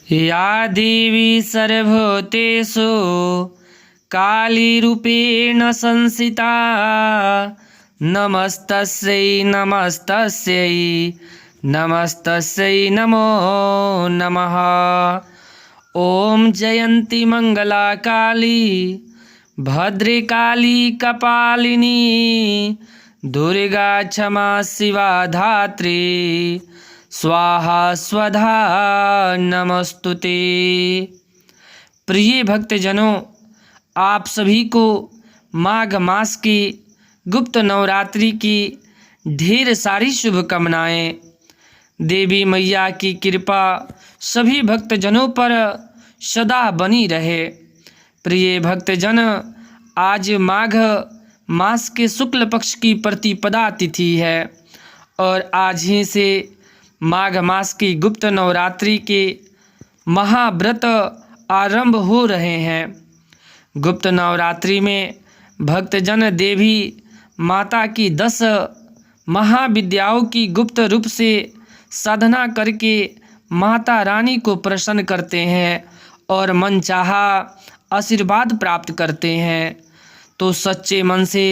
या देवी सर्वभूतेषु कालीरूपेण संस्थिता नमस्तस्यै नमस्तस्यै नमस्तस्यै नमो नमः। ओम जयंती मंगला काली भद्रकाली कपालिनी दुर्गा क्षमा शिवा धात्री स्वाहा स्वधा नमस्तुते। प्रिय भक्तजनों, आप सभी को माघ मास की गुप्त नवरात्रि की ढेर सारी शुभकामनाएं। देवी मैया की कृपा सभी भक्तजनों पर सदा बनी रहे। प्रिय भक्तजन, आज माघ मास के शुक्ल पक्ष की प्रतिपदा तिथि है और आज ही से माघ मास की गुप्त नवरात्रि के महाव्रत आरंभ हो रहे हैं। गुप्त नवरात्रि में भक्तजन देवी माता की 10 महाविद्याओं की गुप्त रूप से साधना करके माता रानी को प्रसन्न करते हैं और मनचाहा आशीर्वाद प्राप्त करते हैं। तो सच्चे मन से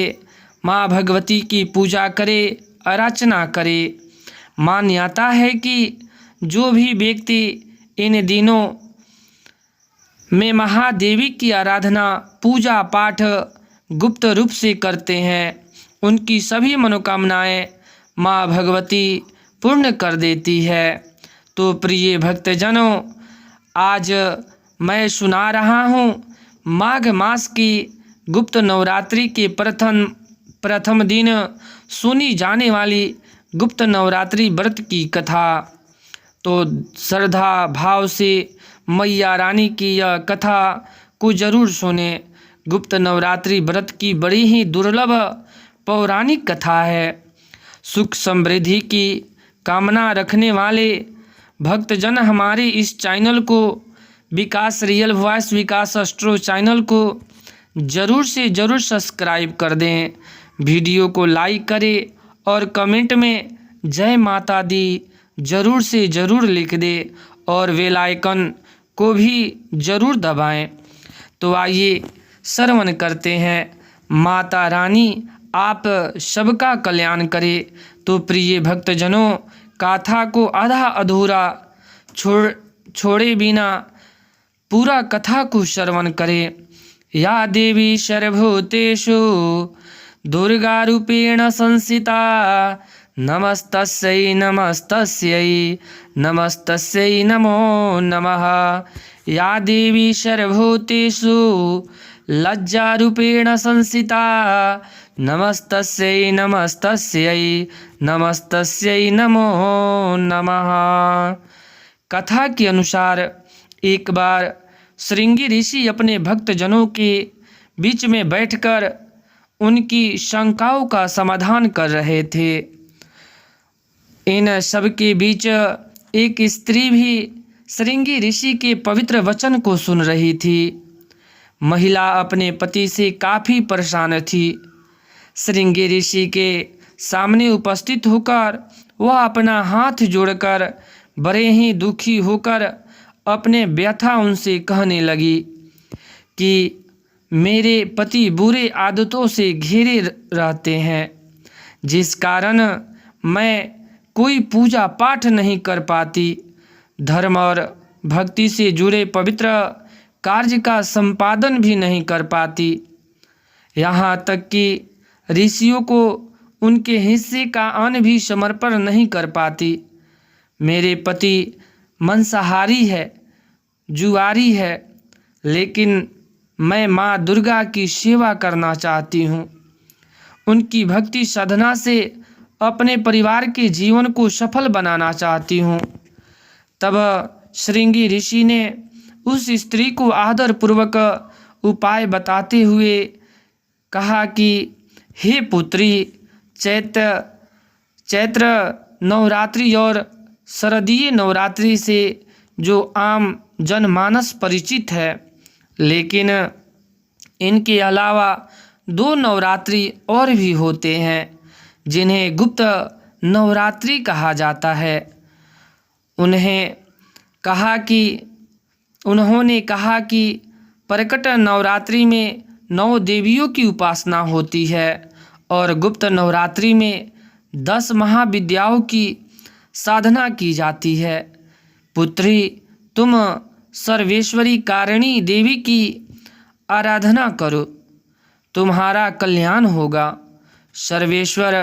माँ भगवती की पूजा करे, अर्चना करे। मान्यता है कि जो भी व्यक्ति इन दिनों में महादेवी की आराधना पूजा पाठ गुप्त रूप से करते हैं, उनकी सभी मनोकामनाएं माँ भगवती पूर्ण कर देती है। तो प्रिय भक्तजनों, आज मैं सुना रहा हूँ माघ मास की गुप्त नवरात्रि के प्रथम दिन सुनी जाने वाली गुप्त नवरात्रि व्रत की कथा। तो श्रद्धा भाव से मैया रानी की यह कथा को जरूर सुने। गुप्त नवरात्रि व्रत की बड़ी ही दुर्लभ पौराणिक कथा है। सुख समृद्धि की कामना रखने वाले भक्तजन हमारे इस चैनल को विकास रियल वॉइस विकास एस्ट्रो चैनल को ज़रूर से ज़रूर सब्सक्राइब कर दें, वीडियो को लाइक करें और कमेंट में जय माता दी ज़रूर से ज़रूर लिख दे और बेल आइकन को भी ज़रूर दबाएं। तो आइए श्रवण करते हैं। माता रानी आप सबका कल्याण करे। तो प्रिय भक्तजनों, कथा को आधा अधूरा छोड़े बिना पूरा कथा को श्रवण करें। या देवी सर्वभूतेषु दुर्गा रूपेण संस्थिता नमस्तस्यै नमस्तस्यै नमस्तस्यै नमो नमः। या देवी सर्वभूतेषु लज्जा रूपेण संस्थिता नमस्तस्यै नमस्तस्यै नमस्तस्यै नमो नमः। कथा के अनुसार एक बार श्रृंगी ऋषि अपने भक्तजनों के बीच में बैठकर उनकी शंकाओं का समाधान कर रहे थे। इन सब के बीच एक स्त्री भी श्रृंगी ऋषि के पवित्र वचन को सुन रही थी। महिला अपने पति से काफ़ी परेशान थी। श्रृंगी ऋषि के सामने उपस्थित होकर वह अपना हाथ जोड़कर बड़े ही दुखी होकर अपने व्यथा उनसे कहने लगी कि मेरे पति बुरे आदतों से घिरे रहते हैं, जिस कारण मैं कोई पूजा पाठ नहीं कर पाती, धर्म और भक्ति से जुड़े पवित्र कार्य का संपादन भी नहीं कर पाती, यहाँ तक कि ऋषियों को उनके हिस्से का अन्न भी समर्पण नहीं कर पाती। मेरे पति मांसाहारी है, जुआरी है, लेकिन मैं माँ दुर्गा की सेवा करना चाहती हूँ। उनकी भक्ति साधना से अपने परिवार के जीवन को सफल बनाना चाहती हूँ। तब श्रृंगी ऋषि ने उस स्त्री को आदरपूर्वक उपाय बताते हुए कहा कि हे पुत्री, चैत्र नवरात्रि और शरदीय नवरात्रि से जो आम जनमानस परिचित है, लेकिन इनके अलावा 2 नवरात्रि और भी होते हैं जिन्हें गुप्त नवरात्रि कहा जाता है। उन्हें कहा कि उन्होंने कहा कि प्रकट नवरात्रि में 9 देवियों की उपासना होती है और गुप्त नवरात्रि में 10 महाविद्याओं की साधना की जाती है। पुत्री, तुम सर्वेश्वरी कारिणी देवी की आराधना करो, तुम्हारा कल्याण होगा। सर्वेश्वर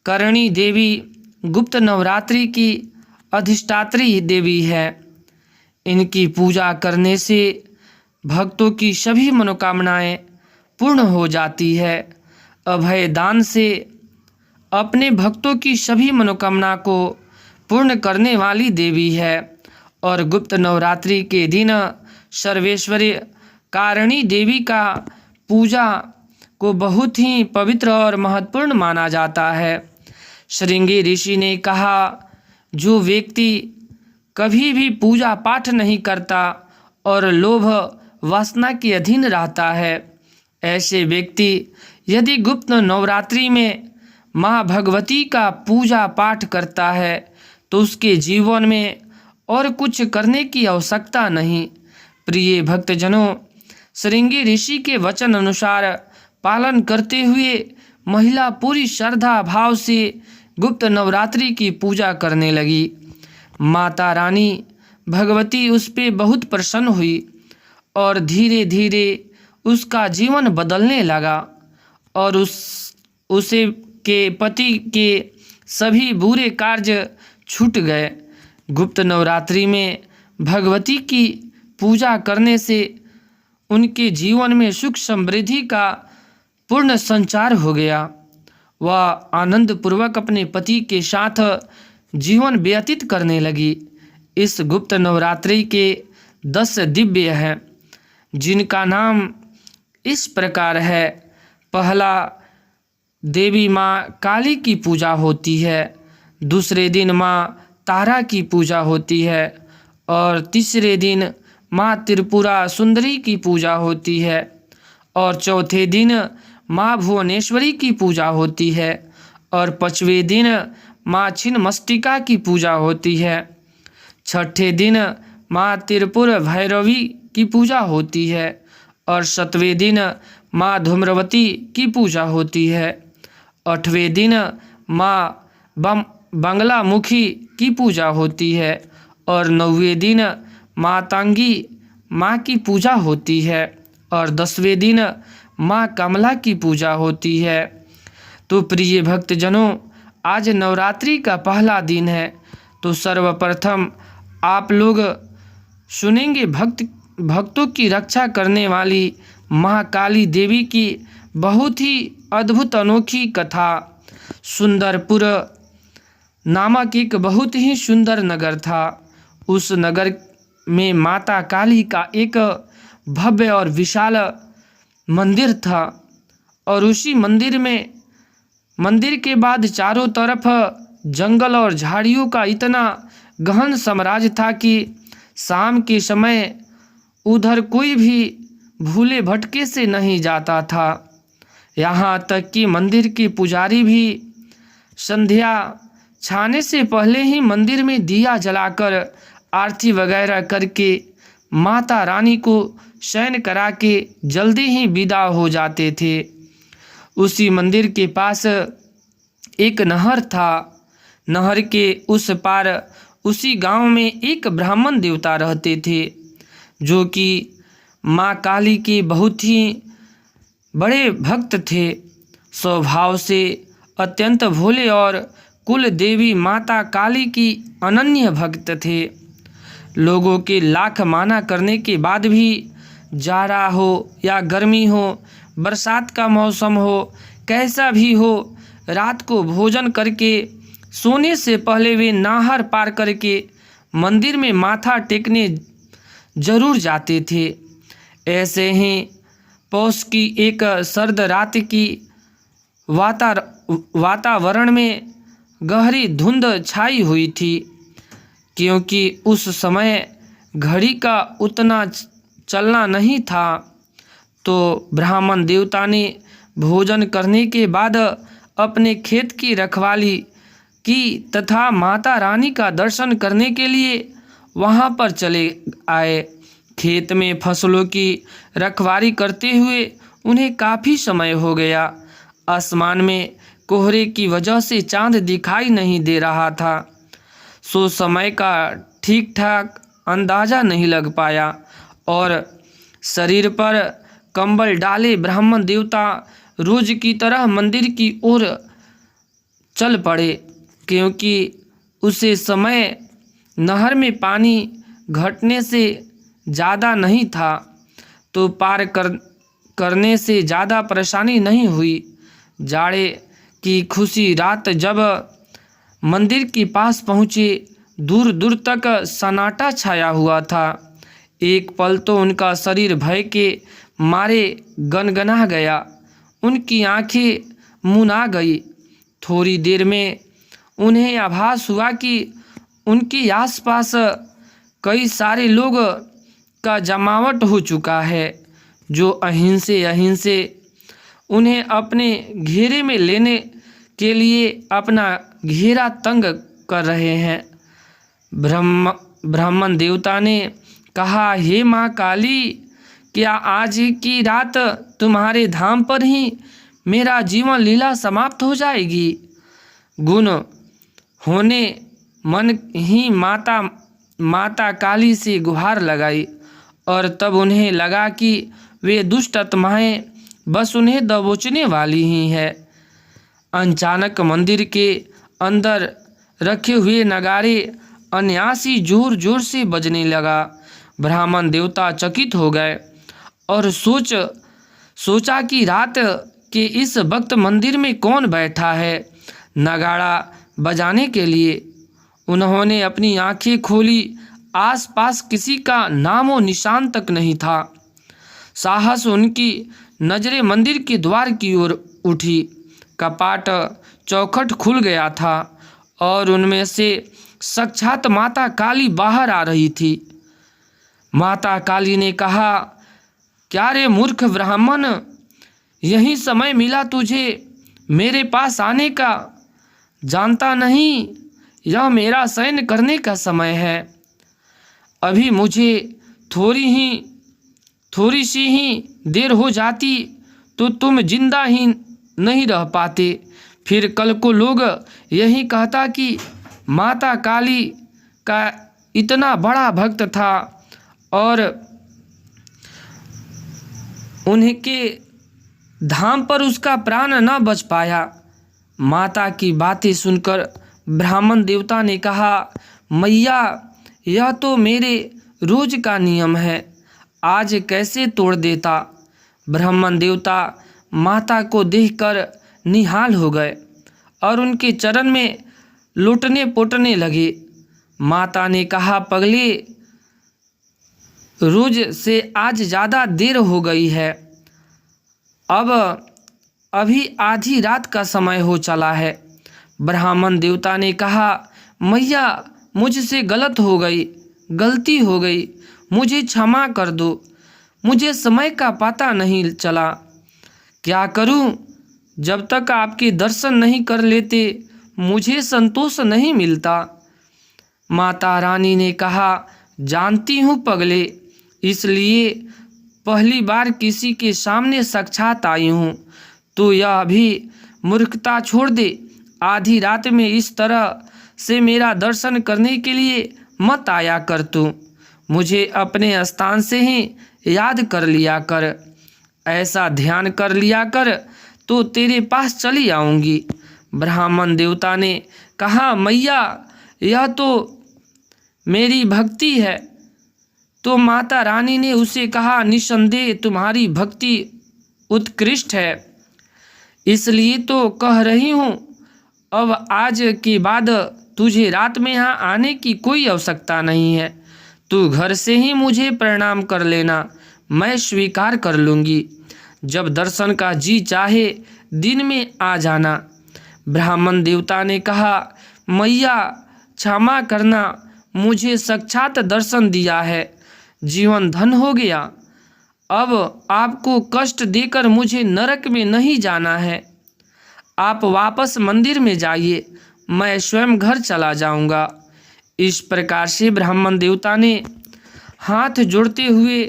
कारिणी देवी गुप्त नवरात्रि की अधिष्ठात्री देवी है। इनकी पूजा करने से भक्तों की सभी मनोकामनाएं पूर्ण हो जाती है। अभय दान से अपने भक्तों की सभी मनोकामना को पूर्ण करने वाली देवी है और गुप्त नवरात्रि के दिन सर्वेश्वरी कारिणी देवी का पूजा को बहुत ही पवित्र और महत्वपूर्ण माना जाता है। श्रृंगी ऋषि ने कहा, जो व्यक्ति कभी भी पूजा पाठ नहीं करता और लोभ वासना के अधीन रहता है, ऐसे व्यक्ति यदि गुप्त नवरात्रि में माँ भगवती का पूजा पाठ करता है तो उसके जीवन में और कुछ करने की आवश्यकता नहीं। प्रिय भक्तजनों, श्रृंगी ऋषि के वचन अनुसार पालन करते हुए महिला पूरी श्रद्धा भाव से गुप्त नवरात्रि की पूजा करने लगी। माता रानी भगवती उस पे बहुत प्रसन्न हुई और धीरे धीरे उसका जीवन बदलने लगा और उसे के पति के सभी बुरे कार्य छूट गए। गुप्त नवरात्रि में भगवती की पूजा करने से उनके जीवन में सुख समृद्धि का पूर्ण संचार हो गया। वह आनंद पूर्वक अपने पति के साथ जीवन व्यतीत करने लगी। इस गुप्त नवरात्रि के 10 दिव्य हैं, जिनका नाम इस प्रकार है। पहला, देवी माँ काली की पूजा होती है। दूसरे दिन माँ तारा की पूजा होती है और तीसरे दिन माँ त्रिपुरा सुंदरी की पूजा होती है और चौथे दिन माँ भुवनेश्वरी की पूजा होती है और 5वें दिन माँ छिन्नमस्तिका की पूजा होती है। छठे दिन माँ त्रिपुर भैरवी की पूजा होती है और 7वें दिन माँ धूम्रवती की पूजा होती है। 8वें दिन माँ बंगलामुखी की पूजा होती है और 9वें दिन मातंगी माँ की पूजा होती है और 10वें दिन माँ कमला की पूजा होती है। तो प्रिय भक्तजनों, आज नवरात्रि का पहला दिन है, तो सर्वप्रथम आप लोग सुनेंगे भक्तों की रक्षा करने वाली महाकाली देवी की बहुत ही अद्भुत अनोखी कथा। सुंदरपुर नामक एक बहुत ही सुंदर नगर था। उस नगर में माता काली का एक भव्य और विशाल मंदिर था और उसी मंदिर के बाद चारों तरफ जंगल और झाड़ियों का इतना गहन साम्राज्य था कि शाम के समय उधर कोई भी भूले भटके से नहीं जाता था। यहाँ तक कि मंदिर के पुजारी भी संध्या छाने से पहले ही मंदिर में दिया जलाकर आरती वगैरह करके माता रानी को शयन करा के जल्दी ही विदा हो जाते थे। उसी मंदिर के पास एक नहर था। नहर के उस पार उसी गांव में एक ब्राह्मण देवता रहते थे, जो कि माँ काली के बहुत ही बड़े भक्त थे। स्वभाव से अत्यंत भोले और कुल देवी माता काली की अनन्य भक्त थे। लोगों के लाख माना करने के बाद भी जाड़ा हो या गर्मी हो, बरसात का मौसम हो, कैसा भी हो, रात को भोजन करके सोने से पहले वे नाहर पार करके मंदिर में माथा टेकने जरूर जाते थे। ऐसे ही पौष की एक सर्द रात की वातावरण में गहरी धुंध छाई हुई थी, क्योंकि उस समय घड़ी का उतना चलना नहीं था। तो ब्राह्मण देवता ने भोजन करने के बाद अपने खेत की रखवाली की तथा माता रानी का दर्शन करने के लिए वहाँ पर चले आए। खेत में फसलों की रखवाली करते हुए उन्हें काफ़ी समय हो गया। आसमान में कोहरे की वजह से चांद दिखाई नहीं दे रहा था, सो समय का ठीक ठाक अंदाज़ा नहीं लग पाया और शरीर पर कंबल डाले ब्राह्मण देवता रोज की तरह मंदिर की ओर चल पड़े, क्योंकि उसे समय नहर में पानी घटने से ज़्यादा नहीं था, तो पार करने से ज़्यादा परेशानी नहीं हुई। जाड़े की खुशी रात जब मंदिर के पास पहुँचे, दूर दूर तक सन्नाटा छाया हुआ था। एक पल तो उनका शरीर भय के मारे गनगना गया, उनकी आंखें मुना गई। थोड़ी देर में उन्हें आभास हुआ कि उनके आसपास कई सारे लोग का जमावट हो चुका है, जो अहिंसे उन्हें अपने घेरे में लेने के लिए अपना घेरा तंग कर रहे हैं। ब्राह्मण देवता ने कहा, हे माँ काली, क्या आज की रात तुम्हारे धाम पर ही मेरा जीवन लीला समाप्त हो जाएगी? गुण होने मन ही माता काली से गुहार लगाई और तब उन्हें लगा कि वे दुष्ट आत्माएं बस उन्हें दबोचने वाली ही है। अचानक मंदिर के अंदर रखे हुए नगारे अनायासी जोर जोर से बजने लगा। ब्राह्मण देवता चकित हो गए और सोचा कि रात के इस वक्त मंदिर में कौन बैठा है नगाड़ा बजाने के लिए। उन्होंने अपनी आंखें खोली, आसपास किसी का नामो निशान तक नहीं था। साहस उनकी नजरें मंदिर के द्वार की ओर उठी। कपाट चौखट खुल गया था और उनमें से साक्षात माता काली बाहर आ रही थी। माता काली ने कहा, क्या रे मूर्ख ब्राह्मण, यही समय मिला तुझे मेरे पास आने का? जानता नहीं यह मेरा शयन करने का समय है। अभी मुझे थोड़ी सी ही देर हो जाती तो तुम जिंदा ही नहीं रह पाते। फिर कल को लोग यही कहता कि माता काली का इतना बड़ा भक्त था और उनके धाम पर उसका प्राण न बच पाया। माता की बातें सुनकर ब्राह्मण देवता ने कहा, मैया, यह तो मेरे रोज का नियम है, आज कैसे तोड़ देता? ब्राह्मण देवता माता को देखकर निहाल हो गए और उनके चरण में लौटने पोटने लगे। माता ने कहा, पगले, रोज से आज ज़्यादा देर हो गई है, अब अभी आधी रात का समय हो चला है। ब्राह्मण देवता ने कहा, मैया, मुझसे गलती हो गई, मुझे क्षमा कर दो। मुझे समय का पता नहीं चला। क्या करूं? जब तक आपके दर्शन नहीं कर लेते मुझे संतोष नहीं मिलता। माता रानी ने कहा, जानती हूँ पगले, इसलिए पहली बार किसी के सामने साक्षात आई हूँ। तो यह भी मूर्खता छोड़ दे, आधी रात में इस तरह से मेरा दर्शन करने के लिए मत आया कर। तू मुझे अपने स्थान से ही याद कर लिया कर, ऐसा ध्यान कर लिया कर तो तेरे पास चली आऊँगी। ब्राह्मण देवता ने कहा, मैया, यह तो मेरी भक्ति है। तो माता रानी ने उसे कहा, निसंदेह तुम्हारी भक्ति उत्कृष्ट है, इसलिए तो कह रही हूँ। अब आज के बाद तुझे रात में यहाँ आने की कोई आवश्यकता नहीं है। तू घर से ही मुझे प्रणाम कर लेना, मैं स्वीकार कर लूँगी। जब दर्शन का जी चाहे दिन में आ जाना। ब्राह्मण देवता ने कहा, मैया, क्षमा करना, मुझे साक्षात दर्शन दिया है, जीवन धन हो गया। अब आपको कष्ट देकर मुझे नरक में नहीं जाना है। आप वापस मंदिर में जाइए, मैं स्वयं घर चला जाऊंगा। इस प्रकार से ब्राह्मण देवता ने हाथ जोड़ते हुए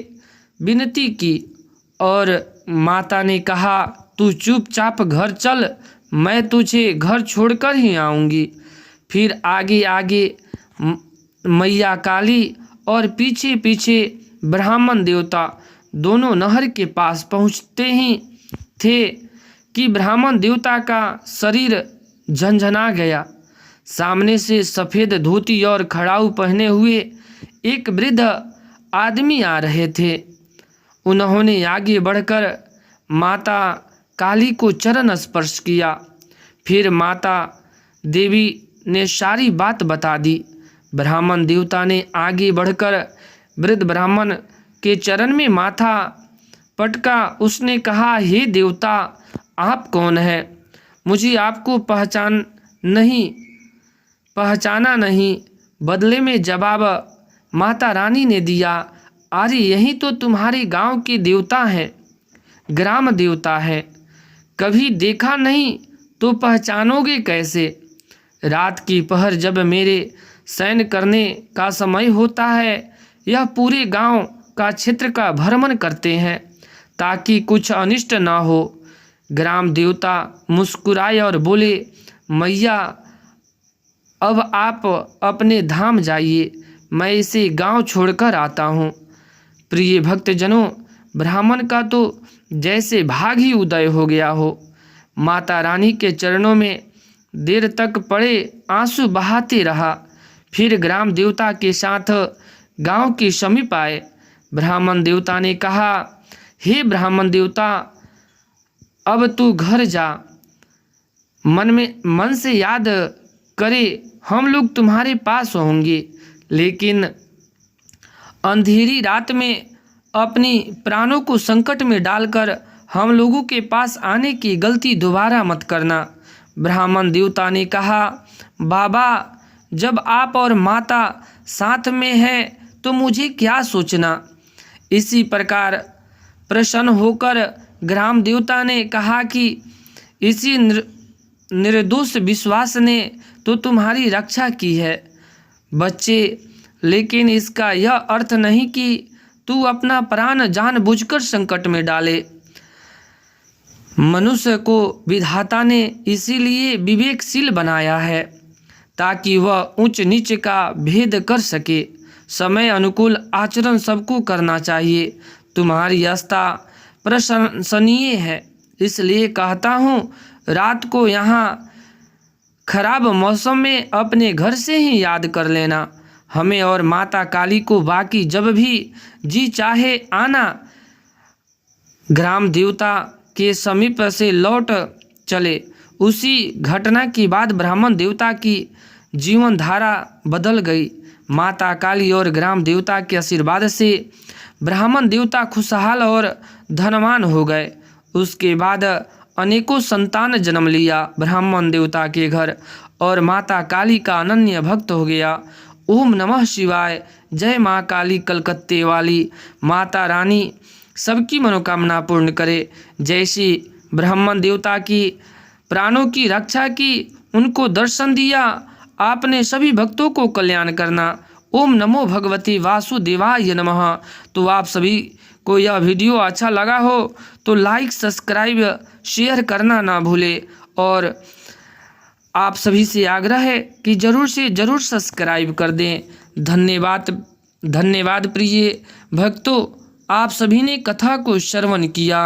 विनती की और माता ने कहा, तू चुपचाप घर चल, मैं तुझे घर छोड़कर ही आऊँगी। फिर आगे आगे मैया काली और पीछे पीछे ब्राह्मण देवता दोनों नहर के पास पहुँचते ही थे कि ब्राह्मण देवता का शरीर झंझना गया। सामने से सफ़ेद धोती और खड़ाऊ पहने हुए एक वृद्ध आदमी आ रहे थे। उन्होंने आगे बढ़कर माता काली को चरण स्पर्श किया। फिर माता देवी ने सारी बात बता दी। ब्राह्मण देवता ने आगे बढ़कर वृद्ध ब्राह्मण के चरण में माथा पटका। उसने कहा, हे देवता, आप कौन हैं? मुझे आपको पहचाना नहीं। बदले में जवाब माता रानी ने दिया, अरे यही तो तुम्हारे गांव के देवता हैं, ग्राम देवता है। कभी देखा नहीं तो पहचानोगे कैसे? रात की पहर जब मेरे शयन करने का समय होता है, यह पूरे गांव का क्षेत्र का भ्रमण करते हैं ताकि कुछ अनिष्ट ना हो। ग्राम देवता मुस्कुराए और बोले, मैया, अब आप अपने धाम जाइए, मैं इसे गांव छोड़कर आता हूँ। प्रिय भक्तजनों, ब्राह्मण का तो जैसे भाग ही उदय हो गया हो। माता रानी के चरणों में देर तक पड़े आंसू बहाते रहा। फिर ग्राम देवता के साथ गांव के समीप आए। ब्राह्मण देवता ने कहा, हे ब्राह्मण देवता, अब तू घर जा। मन से याद करे, हम लोग तुम्हारे पास होंगे, लेकिन अंधेरी रात में अपनी प्राणों को संकट में डालकर हम लोगों के पास आने की गलती दोबारा मत करना। ब्राह्मण देवता ने कहा, बाबा, जब आप और माता साथ में हैं तो मुझे क्या सोचना। इसी प्रकार प्रसन्न होकर ग्राम देवता ने कहा कि इसी निर्दोष विश्वास ने तो तुम्हारी रक्षा की है बच्चे, लेकिन इसका यह अर्थ नहीं कि तू अपना प्राण जानबूझकर संकट में डाले। मनुष्य को विधाता ने इसीलिए विवेकशील बनाया है ताकि वह ऊंच नीच का भेद कर सके। समय अनुकूल आचरण सबको करना चाहिए। तुम्हारी आस्था प्रशंसनीय है, इसलिए कहता हूँ, रात को यहाँ खराब मौसम में अपने घर से ही याद कर लेना। हमें और माता काली को बाकी जब भी जी चाहे आना। ग्राम देवता के समीप से लौट चले। उसी घटना के बाद ब्राह्मण देवता की जीवन धारा बदल गई। माता काली और ग्राम देवता के आशीर्वाद से ब्राह्मण देवता खुशहाल और धनवान हो गए। उसके बाद अनेकों संतान जन्म लिया ब्राह्मण देवता के घर, और माता काली का अनन्य भक्त हो गया। ओम नमः शिवाय। जय माँ काली कलकत्ते वाली। माता रानी सबकी मनोकामना पूर्ण करे। जैसी ब्राह्मण देवता की प्राणों की रक्षा की, उनको दर्शन दिया, आपने सभी भक्तों को कल्याण करना। ओम नमो भगवते वासुदेवाय नमः। तो आप सभी को यह वीडियो अच्छा लगा हो तो लाइक, सब्सक्राइब, शेयर करना ना भूले, और आप सभी से आग्रह है कि ज़रूर से ज़रूर सब्सक्राइब कर दें। धन्यवाद प्रिय भक्तों, आप सभी ने कथा को श्रवण किया।